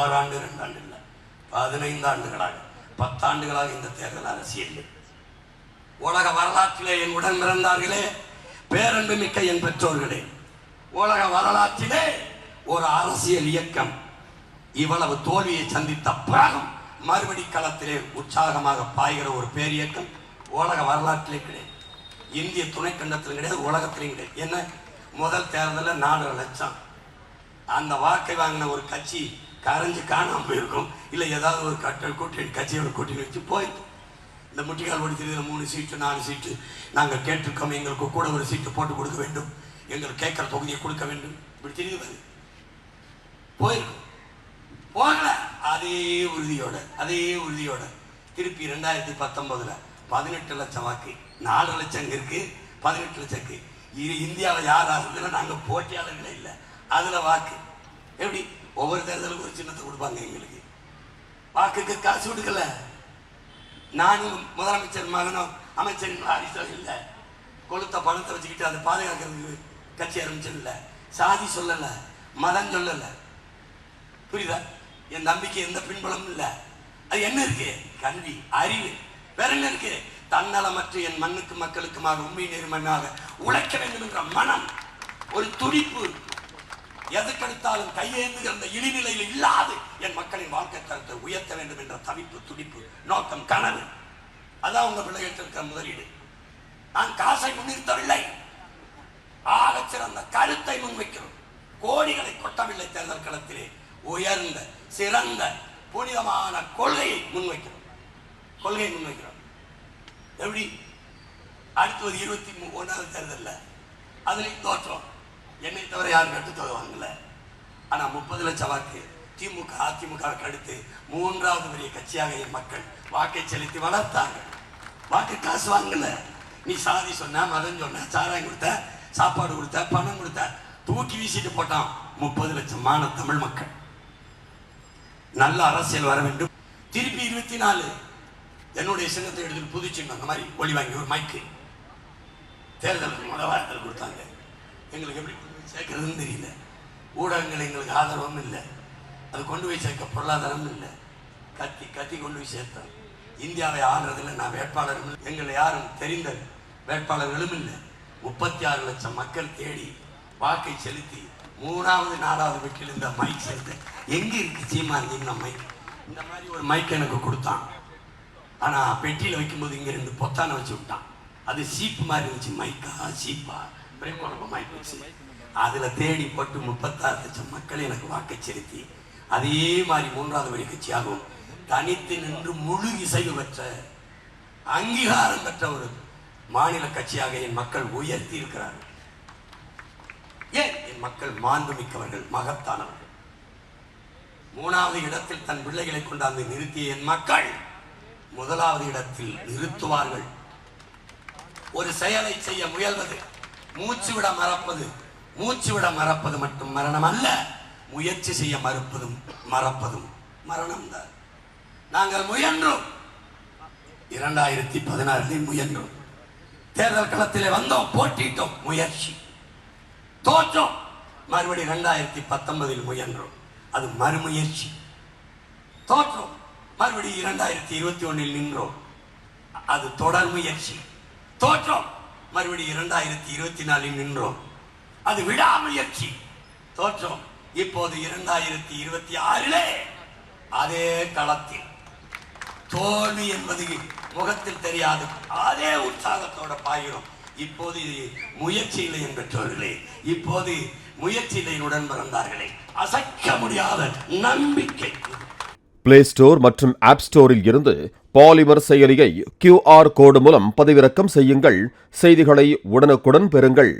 6 ஆண்டு 2 ஆண்டு இல்லை, 15 ஆண்டுகளாக 10 ஆண்டுகளாக இந்த தேர்தல் அரசியல். உலக வரலாற்றிலே என் உடன் பிறந்தார்களே, பேரன்பு மிக்க என் பெற்றோர்களே, உலக வரலாற்றிலே ஒரு அரசியல் இயக்கம் இவ்வளவு தோல்வியை சந்தித்த பிறகும் மறுபடி களத்திலே உற்சாகமாக பாய்கிற ஒரு பேர் இயக்கம் உலக வரலாற்றிலே கிடையாது. இந்திய துணைக்கண்டத்திலும் கிடையாது, உலகத்திலையும் கிடையாது. என்ன, முதல் தேர்தலில் 4 லட்சம் அந்த வாக்கை வாங்கின ஒரு கட்சி கரைஞ்சு காணாமல் போயிருக்கும். இல்லை ஏதாவது ஒரு கூட்டணி கட்சியோட கூட்டணி வச்சு போயிருக்கும். இந்த முட்டிக்கால் ஓடி தெரியுது 3 சீட்டு 4 சீட்டு நாங்கள் கேட்டிருக்கோம், எங்களுக்கு கூட ஒரு சீட்டு போட்டு கொடுக்க வேண்டும், எங்களுக்கு கேட்குற தொகுதியை கொடுக்க வேண்டும், இப்படி தெரியுது போயிருக்கும். போகல, அதே உறுதியோட திருப்பி 2019 18 லட்சம் வாக்கு. 4 லட்சம் இருக்கு, 18 லட்சம் இருக்கு. இது இந்தியாவில் யார் ஆகுதுன்னா நாங்கள் போட்டியாளர்களே இல்லை. அதில் வாக்கு எப்படி ஒவ்வொரு தேர்தலுக்கு ஒரு சின்னத்தை கொடுப்பாங்க. எங்களுக்கு வாக்குக்கு காசு கொடுக்கல. நானும் முதலமைச்சர் மகனும் அமைச்சரின் வாரிசும் இல்லை. கொளுத்த பணத்தை வச்சுக்கிட்டு அதை பாதுகாக்கிறதுக்கு கட்சி ஆரம்பிச்சது இல்லை. சாதி சொல்லலை, மதம் சொல்லலை, புரியுதா? என் நம்பிக்கை எந்த பின்புலமும் இல்லை. அது என்ன இருக்கு? கல்வி, அறிவு, வேற என்ன இருக்கு? தன்னலமற்ற என் மண்ணுக்கு மக்களுக்குமாக உண்மை நேர்மையாக உழைக்க வேண்டும் என்ற மனம், ஒரு துடிப்பு, எதுக்கெடுத்தாலும் கையேந்துகிற அந்த இழிநிலையில் இல்லாது என் மக்களின் வாழ்க்கை தரத்தை உயர்த்த வேண்டும் என்ற தவிப்பு, துடிப்பு, நோக்கம், கனவு. அதான் உங்க பிள்ளைகிட்ட இருக்கிற முதலீடு. நான் காசை முன்னிறுத்தவில்லை, ஆகச் சிறந்த கருத்தை முன்வைக்கிறோம். கோடிகளை கொட்டவில்லை. தேர்தல் களத்திலே உயர்ந்த சிறந்த புனிதமான கொள்கையை முன்வைக்கிறோம். எப்படி? அடுத்தது 21வது தேர்தலில் அதுலேயும் தோற்றோம். என்னை தவிர யாரும் கட்டுத்தொகை வாங்கல. ஆனால் 30 லட்சம் வாக்கு திமுக அதிமுக அடுத்து 3வது பெரிய கட்சியாக என் மக்கள் வாக்கை செலுத்தி வளர்த்தாங்க. வாக்கு காசு வாங்கல. நீ சாதி சொன்ன, மதம் சொன்ன, சாராயம் கொடுத்த, சாப்பாடு கொடுத்த, பணம் கொடுத்த, தூக்கி வீசிட்டு போட்டான் 30 லட்சமான தமிழ் மக்கள். நல்ல அரசியல் வர வேண்டும். திருப்பி 24 என்னுடைய சின்னத்தை எடுத்துட்டு புதுச்சின்னு அந்த மாதிரி ஒளி வாங்கி ஒரு மைக்கு தேர்தலுக்கு முதல் வாரத்தில் கொடுத்தாங்க. எங்களுக்கு எப்படி கொண்டு போய் சேர்க்கறதுன்னு தெரியல. ஊடகங்கள் எங்களுக்கு ஆதரவும் இல்லை. அது கொண்டு போய் சேர்க்க பொருளாதாரமும் இல்லை. கத்தி கொண்டு போய் சேர்த்தோம். இந்தியாவை ஆள்றதில்லை. நான் வேட்பாளரும் எங்களை யாரும் தெரிந்த வேட்பாளர்களும் இல்லை. 36 லட்சம் மக்கள் தேடி வாக்கை செலுத்தி 3வது 4வது வீட்டில் இந்த மைக் செலுத்த எங்க இருக்கு சீமான் இந்த மைக்? இந்த மாதிரி ஒரு மைக் எனக்கு கொடுத்தான். ஆனா பெட்டியில் வைக்கும்போது இங்க 2 பொத்தானை வச்சு விட்டான். அது சீப்பு மாதிரி இருந்துச்சு. மைக்கா சீப்பா மைக் வச்சு அதுல தேடி போட்டு 36 லட்சம் மக்கள் எனக்கு வாக்கை செலுத்தி அதே மாதிரி 3வது வரி கட்சியாகவும் தனித்து நின்று முழு இசைவு பெற்ற அங்கீகாரம் பெற்ற ஒரு மாநில கட்சியாக என் மக்கள் உயர்த்தி இருக்கிறார்கள். ஏன்? என் மக்கள் மாண்பு மிக்கவர்கள், மகத்தானவர்கள். 3வது இடத்தில் தன் பிள்ளைகளை கொண்டாந்து நிறுத்திய என் மக்கள் 1வது இடத்தில் நிறுத்துவார்கள். ஒரு செயலை செய்ய முயல்வது, மூச்சு விட மறப்பது மட்டும் மரணம் அல்ல. முயற்சி செய்ய மறுப்பதும் மறப்பதும் மரணம் தான். நாங்கள் முயன்றோம். 2016 முயன்றோம். தேர்தல் களத்திலே வந்தோம், போட்டிட்டோம், முயற்சி தோற்றோம். மறுபடி 2019 முயன்றோம், அது மறுமுயற்சி, தோற்றோம். மறுபடி 2021 நின்றோம், அது தொடர் முயற்சி, தோற்றோம். மறுபடி 2024 நின்றோம், அது விடாமுயற்சி, தோற்றோம். இப்போது 2026 அதே களத்தில் தோல்வி என்பது முகத்தில் தெரியாது, அதே உற்சாகத்தோட பாய்கிறோம். இப்போது முயற்சியில்லை என்பவர்களே, இப்போது முயற்சியில்லை உடன் பிறந்தார்களே, அசைக்க முடியாத நம்பிக்கை. பிளே ஸ்டோர் மற்றும் ஆப் ஸ்டோரில் இருந்து பாலிமர் செயலியை QR கோடு மூலம் பதிவிறக்கம் செய்யுங்கள். செய்திகளை உடனுக்குடன் பெறுங்கள்.